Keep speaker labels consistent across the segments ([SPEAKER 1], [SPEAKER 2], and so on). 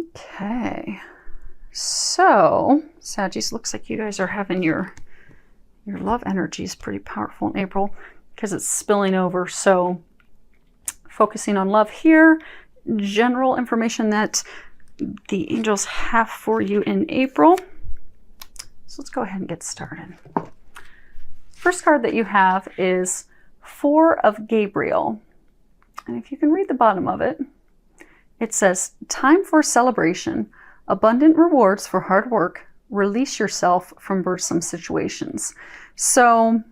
[SPEAKER 1] Okay. So, Saggies, looks like you guys are having your love energy is pretty powerful in April because it's spilling over. So, focusing on love here, general information that the angels have for you in April. So let's go ahead and get started. First card that you have is Four of Gabriel. And if you can read the bottom of it, it says, time for celebration, abundant rewards for hard work, release yourself from burdensome situations. So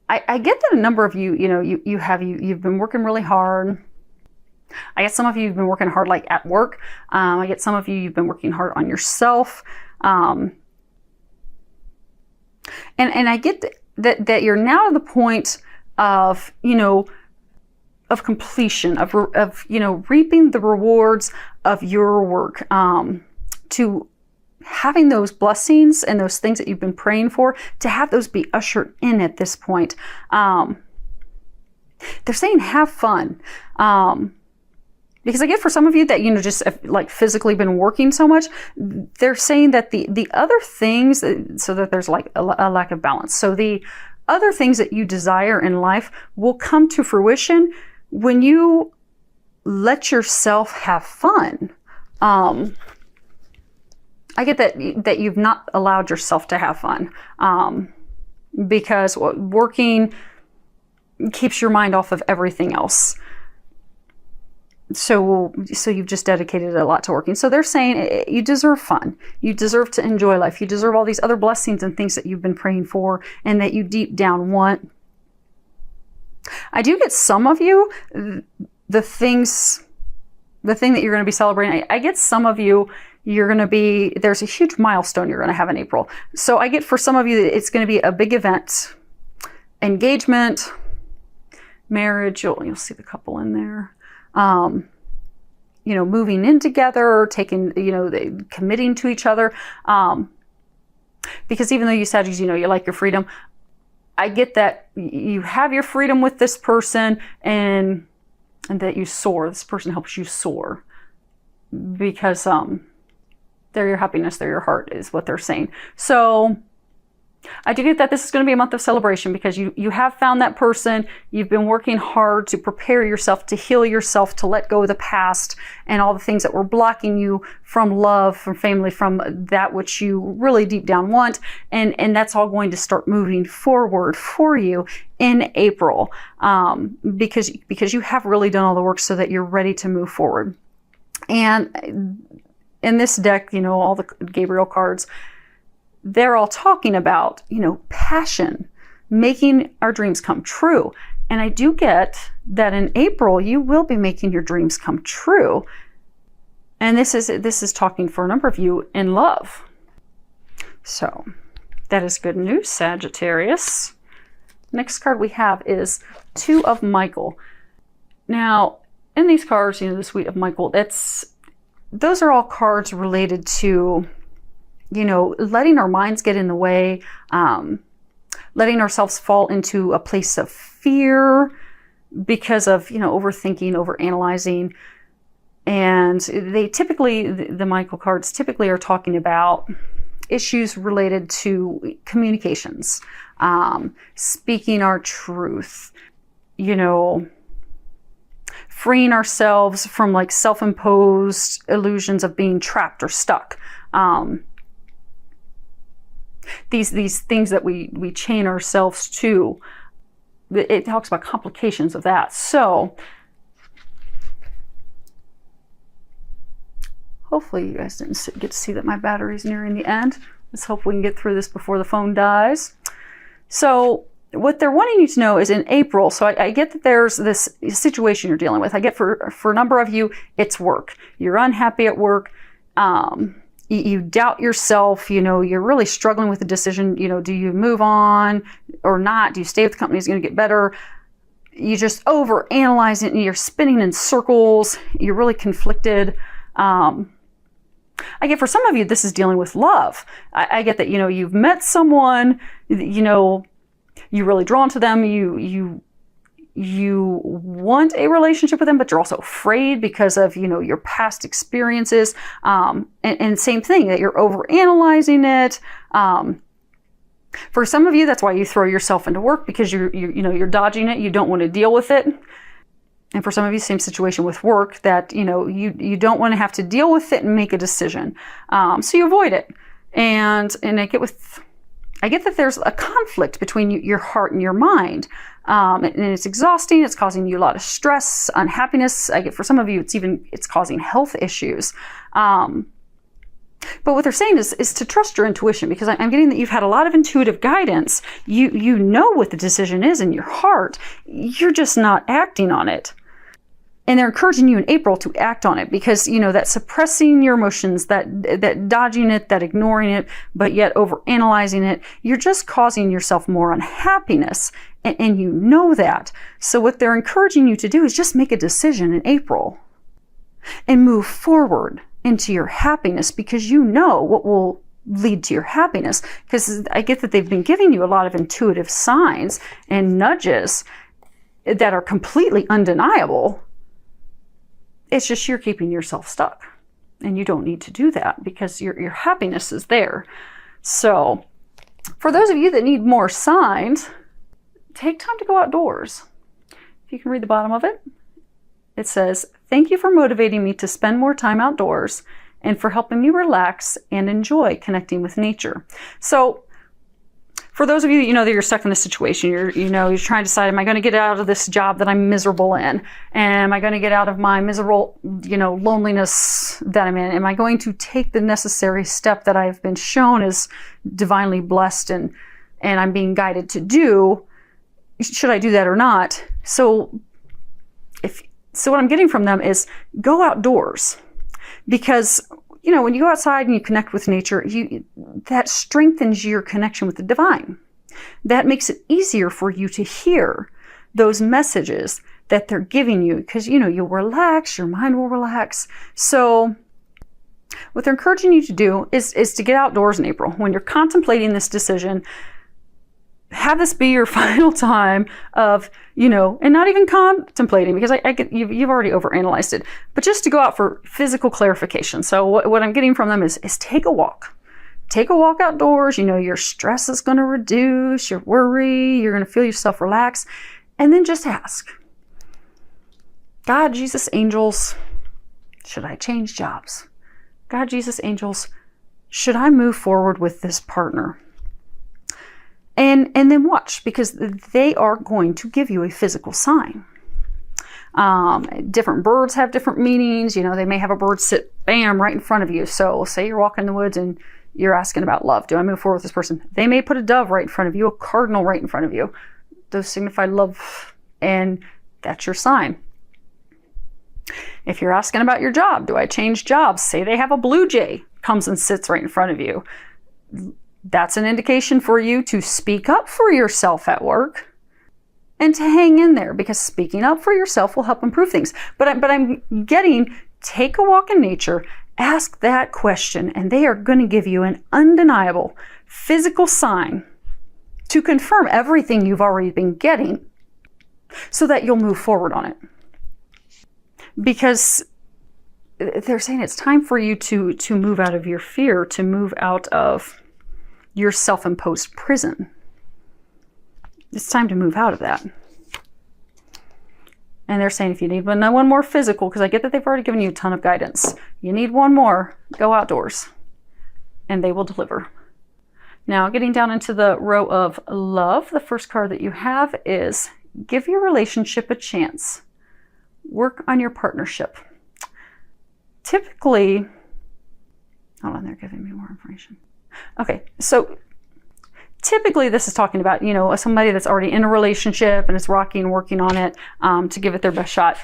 [SPEAKER 1] I get that a number of you, you've been working really hard. I get some of you have been working hard like at work. I get some of you've been working hard on yourself. And I get that you're now to the point of, of completion, of reaping the rewards of your work, to having those blessings and those things that you've been praying for, to have those be ushered in at this point. They're saying have fun. Because I get for some of you that, just like physically been working so much, they're saying that the other things, so that there's like a lack of balance. So the other things that you desire in life will come to fruition when you let yourself have fun. I get that you've not allowed yourself to have fun, because working keeps your mind off of everything else. So you've just dedicated a lot to working. So they're saying you deserve fun. You deserve to enjoy life. You deserve all these other blessings and things that you've been praying for and that you deep down want. I do get some of you, the thing that you're going to be celebrating. I get some of you, there's a huge milestone you're going to have in April. So I get for some of you that it's going to be a big event, engagement, marriage. You'll see the couple in there. Moving in together, committing to each other. Because even though you said, you like your freedom, I get that you have your freedom with this person and that you soar. This person helps you soar because, they're your happiness, they're your heart is what they're saying. So I do get that this is going to be a month of celebration because you have found that person. You've been working hard to prepare yourself, to heal yourself, to let go of the past and all the things that were blocking you from love, from family, from that which you really deep down want. And that's all going to start moving forward for you in April, because you have really done all the work so that you're ready to move forward. And in this deck, all the Gabriel cards, they're all talking about, passion, making our dreams come true. And I do get that in April, you will be making your dreams come true. And this is talking for a number of you in love. So that is good news, Sagittarius. Next card we have is Two of Michael. Now, in these cards, the Suite of Michael, those are all cards related to letting our minds get in the way, letting ourselves fall into a place of fear because of, overthinking, overanalyzing. And they typically, the Michael cards typically are talking about issues related to communications, speaking our truth, freeing ourselves from like self-imposed illusions of being trapped or stuck. These things that we chain ourselves to, it talks about complications of that. So hopefully you guys didn't get to see that my battery's nearing the end. Let's hope we can get through this before the phone dies. So what they're wanting you to know is in April, so I get that there's this situation you're dealing with. I get for a number of you, it's work. You're unhappy at work. You doubt yourself, you're really struggling with the decision, do you move on or not? Do you stay with the company? Is it going to get better? You just overanalyze it and you're spinning in circles. You're really conflicted. I get for some of you, this is dealing with love. I get that, you've met someone, you're really drawn to them. You you want a relationship with them, but you're also afraid because of, your past experiences. And same thing, that you're overanalyzing it. For some of you, that's why you throw yourself into work, because you're dodging it. You don't want to deal with it. And for some of you, same situation with work, that, you don't want to have to deal with it and make a decision. So you avoid it. And I get that there's a conflict between your heart and your mind. And it's exhausting. It's causing you a lot of stress, unhappiness. I get for some of you, it's causing health issues. But what they're saying is to trust your intuition, because I'm getting that you've had a lot of intuitive guidance. You know what the decision is in your heart. You're just not acting on it. And they're encouraging you in April to act on it, because, that suppressing your emotions, that dodging it, that ignoring it, but yet overanalyzing it, you're just causing yourself more unhappiness. And you know that. So what they're encouraging you to do is just make a decision in April and move forward into your happiness, because you know what will lead to your happiness. Because I get that they've been giving you a lot of intuitive signs and nudges that are completely undeniable. It's just you're keeping yourself stuck, and you don't need to do that, because your happiness is there. So for those of you that need more signs, take time to go outdoors. If you can read the bottom of it, it says, "Thank you for motivating me to spend more time outdoors and for helping me relax and enjoy connecting with nature." So for those of you that that you're stuck in this situation, you're trying to decide, am I going to get out of this job that I'm miserable in? And am I going to get out of my miserable, loneliness that I'm in? Am I going to take the necessary step that I've been shown is divinely blessed and I'm being guided to do? Should I do that or not? So what I'm getting from them is go outdoors, because when you go outside and you connect with nature, that strengthens your connection with the divine. That makes it easier for you to hear those messages that they're giving you, because you'll relax, your mind will relax. So what they're encouraging you to do is to get outdoors in April. When you're contemplating this decision, have this be your final time of, and not even contemplating, because I get you've already overanalyzed it, but just to go out for physical clarification. So what I'm getting from them is take a walk. Take a walk outdoors. Your stress is going to reduce, your worry, you're going to feel yourself relax. And then just ask, God, Jesus, angels, should I change jobs? God, Jesus, angels, should I move forward with this partner? And then watch, because they are going to give you a physical sign. Different birds have different meanings. They may have a bird sit, bam, right in front of you. So say you're walking in the woods and you're asking about love. Do I move forward with this person? They may put a dove right in front of you, a cardinal right in front of you. Those signify love, and that's your sign. If you're asking about your job, do I change jobs? Say they have a blue jay comes and sits right in front of you. That's an indication for you to speak up for yourself at work and to hang in there, because speaking up for yourself will help improve things. But I'm getting, take a walk in nature, ask that question, and they are going to give you an undeniable physical sign to confirm everything you've already been getting, so that you'll move forward on it. Because they're saying it's time for you to move out of your fear, to move out of your self-imposed prison. It's time to move out of that. And they're saying if you need one more physical, because I get that they've already given you a ton of guidance. You need one more, go outdoors, and they will deliver. Now, getting down into the row of love, the first card that you have is give your relationship a chance. Work on your partnership. Typically, hold on, they're giving me more information. Okay, so typically this is talking about, somebody that's already in a relationship and is rocking and working on it to give it their best shot.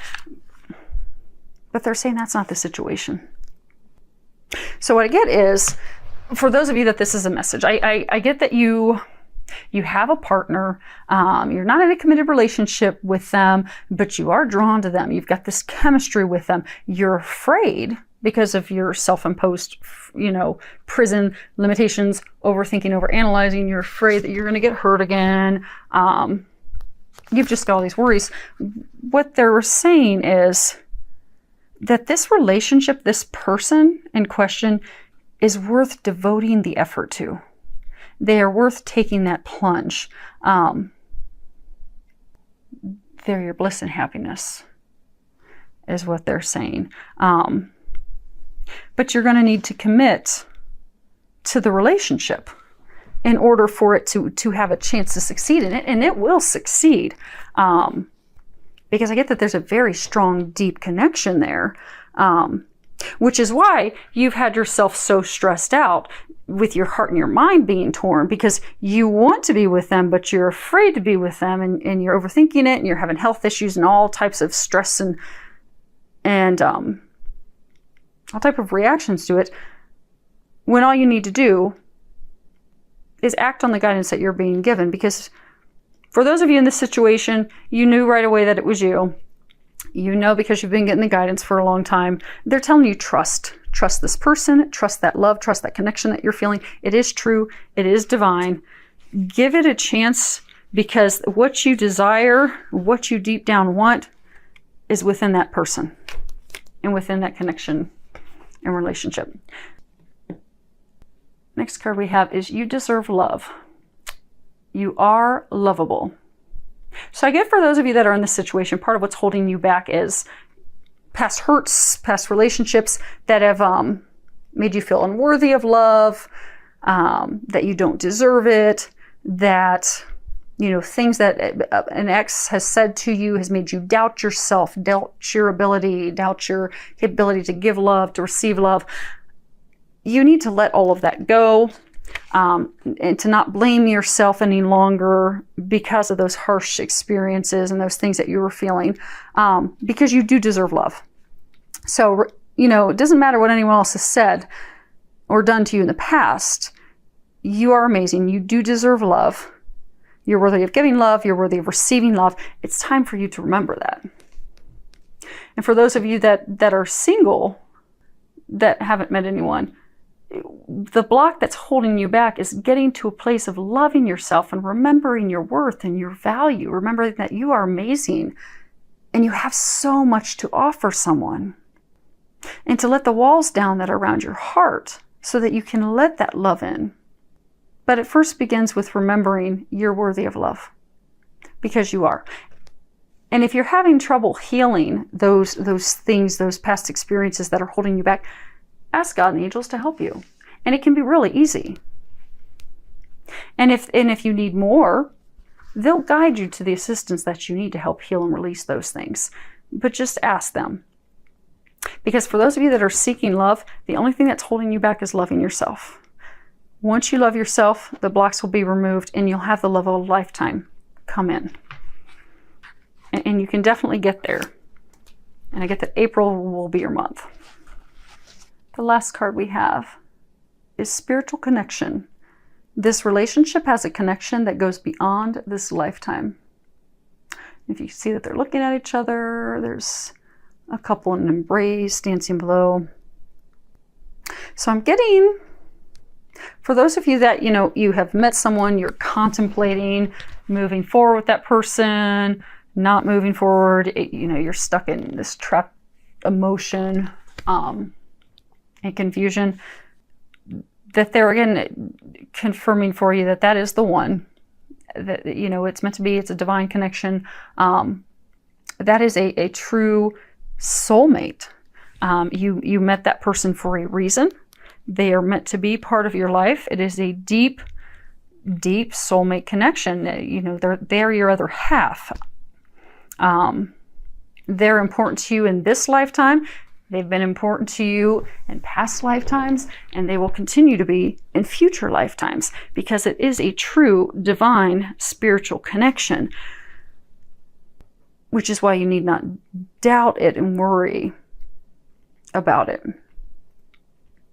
[SPEAKER 1] But they're saying that's not the situation. So what I get is, for those of you that this is a message, I get that you have a partner, you're not in a committed relationship with them, but you are drawn to them. You've got this chemistry with them. You're afraid because of your self-imposed, prison limitations, overthinking, overanalyzing. You're afraid that you're going to get hurt again. you've just got all these worries. What they're saying is that this relationship, this person in question, is worth devoting the effort to. They are worth taking that plunge. They're your bliss and happiness, is what they're saying. But you're going to need to commit to the relationship in order for it to have a chance to succeed in it. And it will succeed. Because I get that there's a very strong, deep connection there. Which is why you've had yourself so stressed out with your heart and your mind being torn, because you want to be with them, but you're afraid to be with them, and you're overthinking it, and you're having health issues and all types of stress and all type of reactions to it, when all you need to do is act on the guidance that you're being given. Because for those of you in this situation, you knew right away that it was you. You know, because you've been getting the guidance for a long time. They're telling you trust this person, trust that love, trust that connection that you're feeling. It is true. It is divine. Give it a chance, because what you desire, what you deep down want, is within that person and within that connection and relationship. Next card we have is you deserve love. You are lovable. So I get, for those of you that are in this situation, part of what's holding you back is past hurts, past relationships that have made you feel unworthy of love, that you don't deserve it, that, you know, things that an ex has said to you has made you doubt yourself, doubt your ability, doubt your ability to give love, to receive love. You need to let all of that go. And to not blame yourself any longer because of those harsh experiences and those things that you were feeling, because you do deserve love. So, you know, it doesn't matter what anyone else has said or done to you in the past. You are amazing. You do deserve love. You're worthy of giving love. You're worthy of receiving love. It's time for you to remember that. And for those of you that are single, that haven't met anyone, the block that's holding you back is getting to a place of loving yourself and remembering your worth and your value, remembering that you are amazing and you have so much to offer someone, and to let the walls down that are around your heart so that you can let that love in. But it first begins with remembering you're worthy of love, because you are. And if you're having trouble healing those things, those past experiences that are holding you back, ask God and the angels to help you. And it can be really easy. And if you need more, they'll guide you to the assistance that you need to help heal and release those things. But just ask them. Because for those of you that are seeking love, the only thing that's holding you back is loving yourself. Once you love yourself, the blocks will be removed and you'll have the love of a lifetime come in. And you can definitely get there. And I get that April will be your month. The last card we have is spiritual connection. This relationship has a connection that goes beyond this lifetime. If you see that they're looking at each other, there's a couple in an embrace, dancing below. So I'm getting, for those of you that, you know, you have met someone, you're contemplating moving forward with that person, not moving forward, you know, you're stuck in this trapped emotion, and confusion, that they're again confirming for you that that is the one, that, you know, it's meant to be. It's a divine connection. That is a true soulmate. You met that person for a reason. They are meant to be part of your life. It is a deep, deep soulmate connection. You know, they're your other half. They're important to you in this lifetime. They've been important to you in past lifetimes, and they will continue to be in future lifetimes, because it is a true divine spiritual connection, which is why you need not doubt it and worry about it.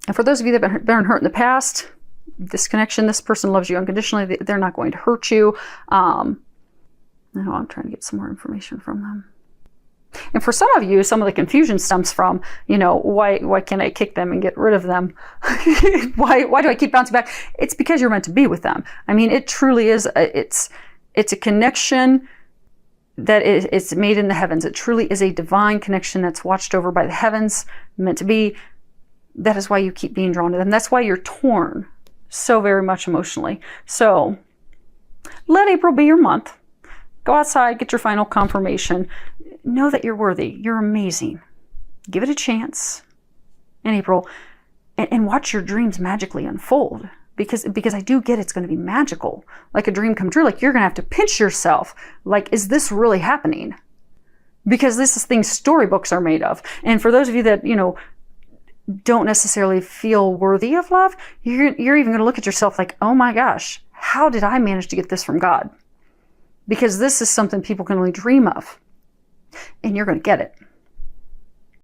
[SPEAKER 1] And for those of you that have been hurt in the past, this connection, this person loves you unconditionally. They're not going to hurt you. I know I'm trying to get some more information from them. And for some of you, some of the confusion stems from, you know, why can't I kick them and get rid of them? why do I keep bouncing back? It's because you're meant to be with them. I mean, it truly is. It's a connection that it's made in the heavens. It truly is a divine connection that's watched over by the heavens, meant to be. That is why you keep being drawn to them. That's why you're torn so very much emotionally. So let April be your month. Go outside, get your final confirmation. Know that you're worthy. You're amazing. Give it a chance in April, and watch your dreams magically unfold. Because I do get it's going to be magical, like a dream come true. Like you're going to have to pinch yourself. Like, is this really happening? Because this is things storybooks are made of. And for those of you that, don't necessarily feel worthy of love, you're even going to look at yourself like, oh my gosh, how did I manage to get this from God? Because this is something people can only dream of. And you're going to get it.